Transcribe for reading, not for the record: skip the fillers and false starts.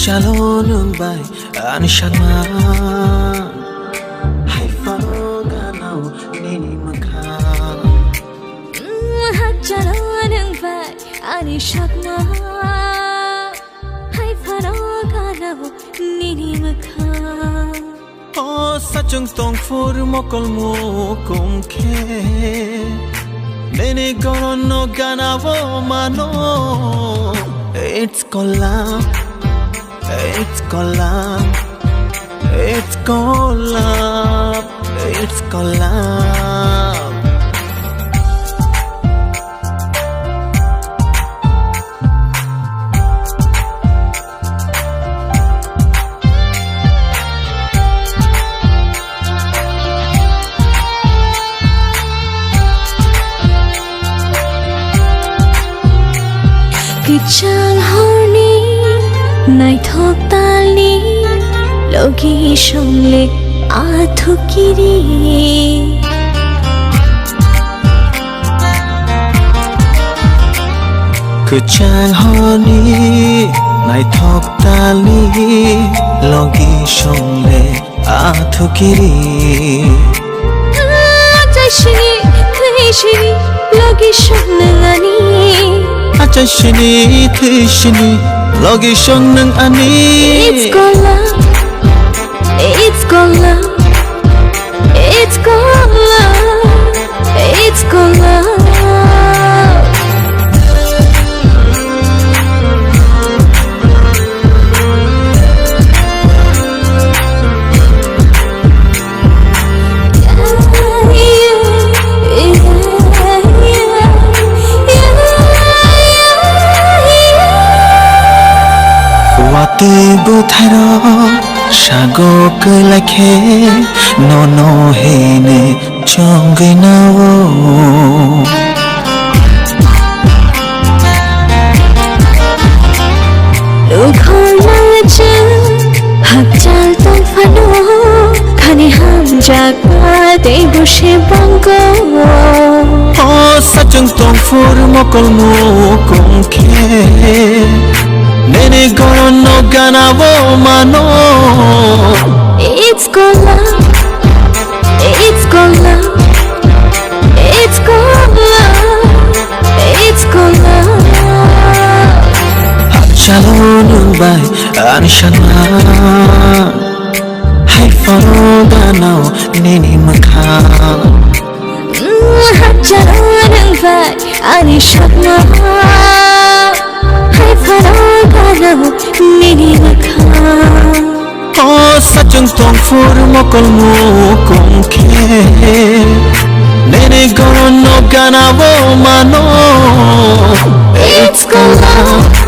Shalom bay anishadman hay faroganaw nini makhan Shalom bay anishadman hay faroganaw nini makhan O sachung tong fur mokol mo kumke nini goron no ganawo mano It's collab It's collab, it's collab, it's collab. Kichang horny Nai thok tali logi shongle athukiri Kuchang honi nai thok tali logi shongle athukiri Achashini khishini logi shonglani Achashini khishini Logi shong nang ani It's collab It's collab It's collab It's collab Wate butharo shagok lakhe nono hene chonginawo Lukhor mache hakchal tong fano khane ham jagate boshe bango O sachung tong fur mokol mo kumke Nene goron no ganawo mano It's collab It's collab It's collab It's collab Shalom bay anishadman hay faroganaw nini makhan Shalom bay anishadman hay faroganaw nini makhan O sachung tong fur mokol mo kumke Nene goron no ganawo mano It's collab